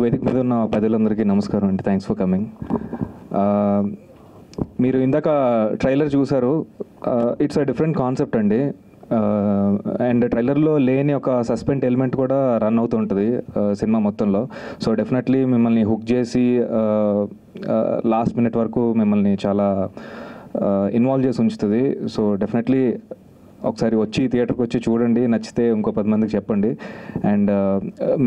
వేదిక మీద ఉన్న పెద్దలందరికీ నమస్కారం అండి. Thanks for coming. మీరు ఇందాక ట్రైలర్ చూసారు. ఇట్స్ అ డిఫరెంట్ కాన్సెప్ట్ అండి. అండ్ ట్రైలర్లో లేని ఒక సస్పెన్స్ ఎలిమెంట్ కూడా రన్ అవుతుంటుంది సినిమా మొత్తంలో. సో డెఫినెట్లీ మిమ్మల్ని హుక్ చేసి లాస్ట్ మినిట్ వరకు మిమ్మల్ని చాలా ఇన్వాల్వ్ చేసి ఉంచుతుంది. సో డెఫినెట్లీ ఒకసారి వచ్చి థియేటర్కి వచ్చి చూడండి, నచ్చితే ఇంకో 10 మందికి చెప్పండి. అండ్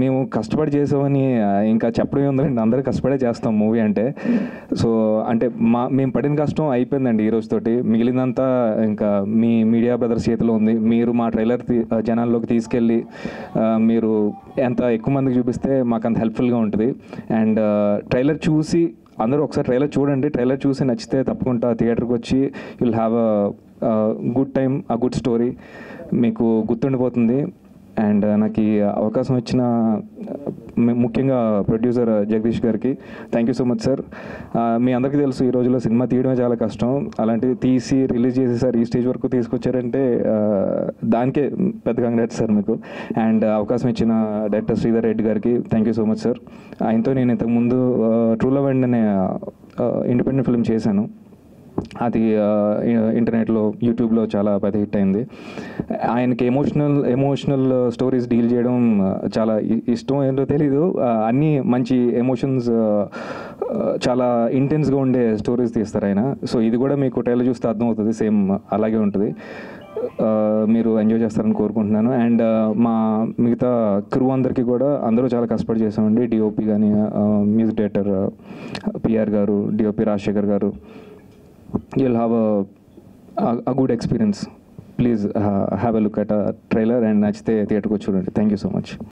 మేము కష్టపడి చేసామని ఇంకా చెప్పడం ఉందండి, అందరూ కష్టపడే చేస్తాం మూవీ అంటే. సో అంటే మేము పడిన కష్టం అయిపోయిందండి ఈ రోజుతోటి. మిగిలినంతా ఇంకా మీ మీడియా బ్రదర్స్ చేతిలో ఉంది. మీరు మా ట్రైలర్ జనాల్లోకి తీసుకెళ్ళి మీరు ఎంత ఎక్కువ మందికి చూపిస్తే మాకు అంత హెల్ప్ఫుల్గా ఉంటుంది. అండ్ ట్రైలర్ చూసి అందరూ ఒకసారి ట్రైలర్ చూడండి. ట్రైలర్ చూసి నచ్చితే తప్పకుండా థియేటర్కి వచ్చి you'll have good time, a good story, మీకు గుర్తుండిపోతుంది. అండ్ నాకు ఈ అవకాశం ఇచ్చిన ముఖ్యంగా ప్రొడ్యూసర్ జగదీష్ గారికి thank you so much sir. మీ అందరికీ తెలుసు ఈ రోజుల్లో సినిమా తీయడమే చాలా కష్టం. అలాంటిది తీసి రిలీజ్ చేసేసారు, ఈ స్టేజ్ వరకు తీసుకొచ్చారంటే దానికే పెద్ద కంగ్రాట్స్ సార్ మీకు. అండ్ అవకాశం ఇచ్చిన డైరెక్టర్ శ్రీధర్ రెడ్డి గారికి thank you so much sir. ఆయనతో నేను ఇంతకుముందు ట్రూ లవ్ అండ్ అనే ఇండిపెండెంట్ ఫిల్మ్ చేశాను. అది ఇంటర్నెట్లో యూట్యూబ్లో చాలా పెద్ద హిట్ అయింది. ఆయనకి ఎమోషనల్ స్టోరీస్ డీల్ చేయడం చాలా ఇష్టం, ఏంటో తెలీదు. అన్నీ మంచి ఎమోషన్స్, చాలా ఇంటెన్స్గా ఉండే స్టోరీస్ తీస్తారు ఆయన. సో ఇది కూడా మీకు ట్రైలర్ చూస్తే అర్థమవుతుంది, సేమ్ అలాగే ఉంటుంది. మీరు ఎంజాయ్ చేస్తారని కోరుకుంటున్నాను. అండ్ మా మిగతా క్రూ అందరికీ కూడా అందరూ చాలా కష్టపడి చేసామండి. డిఓపి కానీ, మ్యూజిక్ డైరెక్టర్ పిఆర్ గారు, డిఓపి రాజశేఖర్ గారు. You'll have a good experience. Please have a look at a trailer and నచ్చితే థియేటర్కి వచ్చి చూడండి. Thank you so much.